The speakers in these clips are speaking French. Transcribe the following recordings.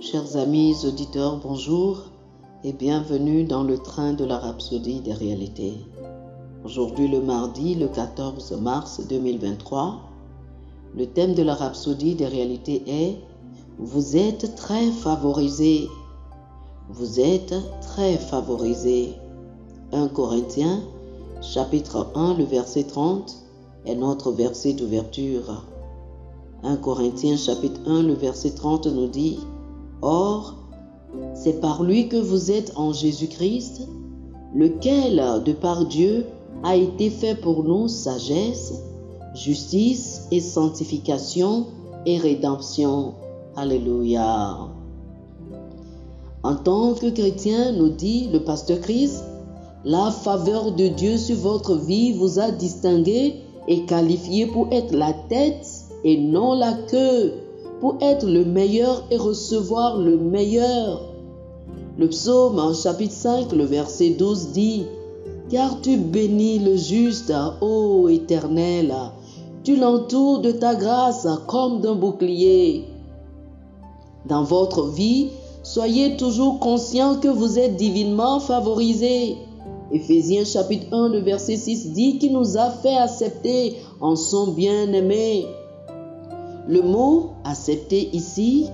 Chers amis auditeurs, bonjour et bienvenue dans le train de la Rhapsodie des réalités. Aujourd'hui le mardi, le 14 mars 2023, le thème de la Rhapsodie des réalités est « Vous êtes très favorisés ». Vous êtes très favorisés. 1 Corinthiens, chapitre 1, le verset 30 est notre verset d'ouverture. 1 Corinthiens, chapitre 1, le verset 30 nous dit « Or, c'est par lui que vous êtes en Jésus-Christ, lequel, de par Dieu, a été fait pour nous sagesse, justice et sanctification et rédemption. » Alléluia. En tant que chrétien, nous dit le pasteur Chris, la faveur de Dieu sur votre vie vous a distingué et qualifié pour être la tête et non la queue, pour être le meilleur et recevoir le meilleur. Le psaume en chapitre 5, le verset 12 dit « Car tu bénis le juste, ô Éternel, tu l'entoures de ta grâce comme d'un bouclier. » Dans votre vie, soyez toujours conscients que vous êtes divinement favorisés. Éphésiens chapitre 1, le verset 6 dit qu'il nous a fait accepter en son bien-aimé. Le mot « accepter » ici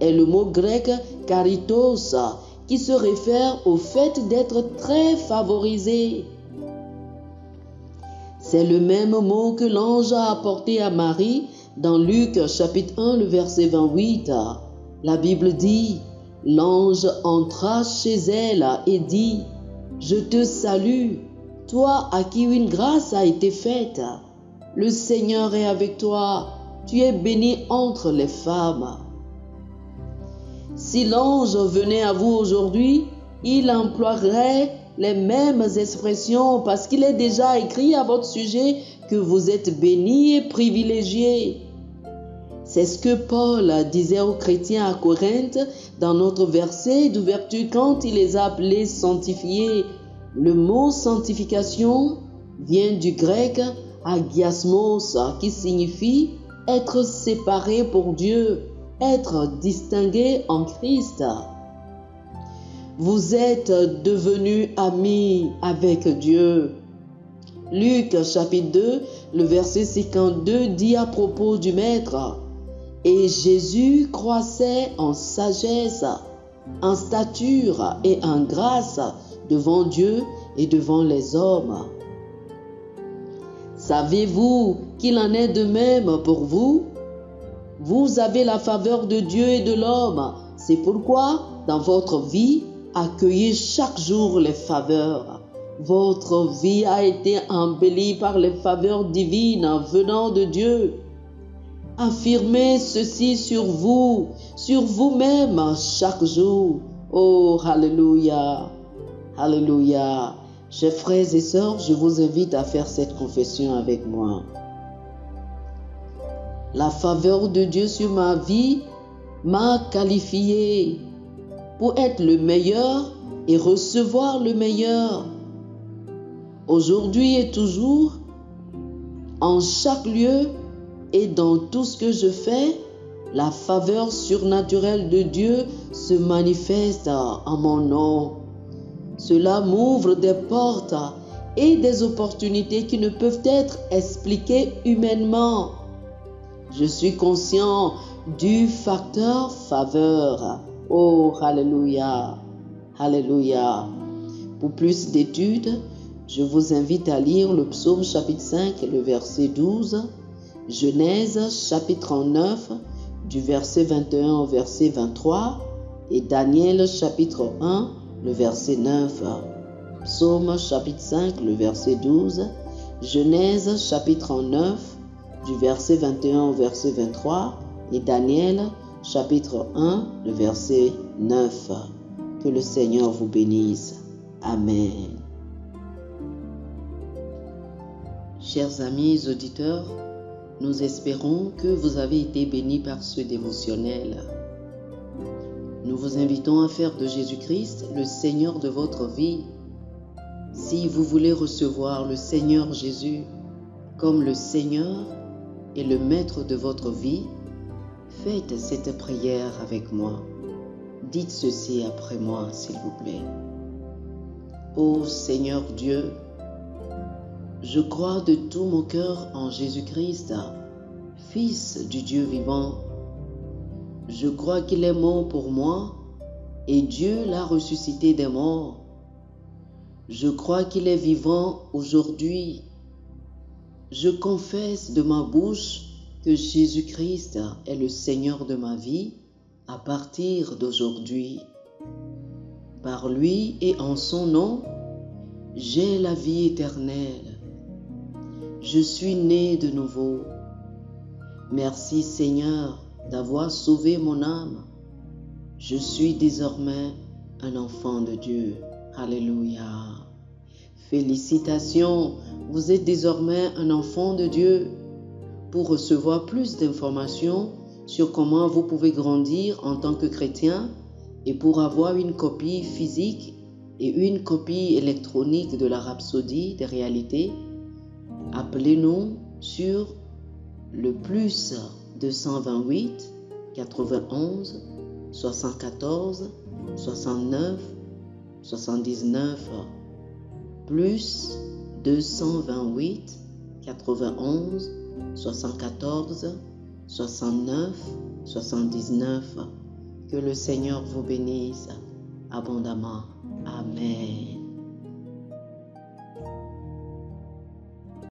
est le mot grec « karitos » qui se réfère au fait d'être très favorisé. C'est le même mot que l'ange a apporté à Marie dans Luc chapitre 1, le verset 28. La Bible dit « L'ange entra chez elle et dit « Je te salue, toi à qui une grâce a été faite. Le Seigneur est avec toi. Tu es bénie entre les femmes. » Si l'ange venait à vous aujourd'hui, il emploierait les mêmes expressions parce qu'il est déjà écrit à votre sujet que vous êtes bénis et privilégiés. C'est ce que Paul disait aux chrétiens à Corinthe dans notre verset d'ouverture quand il les a appelés sanctifiés. Le mot sanctification vient du grec agiasmos qui signifie être séparé pour Dieu, être distingué en Christ. Vous êtes devenus amis avec Dieu. Luc chapitre 2, le verset 52 dit à propos du Maître « Et Jésus croissait en sagesse, en stature et en grâce devant Dieu et devant les hommes. » Savez-vous qu'il en est de même pour vous? Vous avez la faveur de Dieu et de l'homme. C'est pourquoi, dans votre vie, accueillez chaque jour les faveurs. Votre vie a été embellie par les faveurs divines venant de Dieu. Affirmez ceci sur vous-même chaque jour. Oh, Alléluia, Alléluia. Chers frères et sœurs, je vous invite à faire cette confession avec moi. La faveur de Dieu sur ma vie m'a qualifié pour être le meilleur et recevoir le meilleur. Aujourd'hui et toujours, en chaque lieu et dans tout ce que je fais, la faveur surnaturelle de Dieu se manifeste en mon nom. Cela m'ouvre des portes et des opportunités qui ne peuvent être expliquées humainement. Je suis conscient du facteur faveur. Oh, Alléluia, Alléluia. Pour plus d'études, je vous invite à lire le psaume chapitre 5, le verset 12, Genèse chapitre 39, du verset 21 au verset 23, et Daniel chapitre 1, le verset 9. Psaume chapitre 5, le verset 12, Genèse chapitre 39, du verset 21 au verset 23, et Daniel chapitre 1, le verset 9. Que le Seigneur vous bénisse. Amen. Chers amis auditeurs, nous espérons que vous avez été bénis par ce dévotionnel. Nous vous invitons à faire de Jésus-Christ le Seigneur de votre vie. Si vous voulez recevoir le Seigneur Jésus comme le Seigneur et le Maître de votre vie, faites cette prière avec moi. Dites ceci après moi, s'il vous plaît. Ô Seigneur Dieu, je crois de tout mon cœur en Jésus-Christ, Fils du Dieu vivant. Je crois qu'il est mort pour moi et Dieu l'a ressuscité des morts. Je crois qu'il est vivant aujourd'hui. Je confesse de ma bouche que Jésus-Christ est le Seigneur de ma vie à partir d'aujourd'hui. Par lui et en son nom, j'ai la vie éternelle. Je suis né de nouveau. Merci Seigneur d'avoir sauvé mon âme. Je suis désormais un enfant de Dieu. Alléluia. Félicitations, vous êtes désormais un enfant de Dieu. Pour recevoir plus d'informations sur comment vous pouvez grandir en tant que chrétien et pour avoir une copie physique et une copie électronique de la Rhapsodie des réalités, appelez-nous sur le plus 228 91 74 69 79 plus 228 91 74 69 79. Que le Seigneur vous bénisse abondamment. Amen.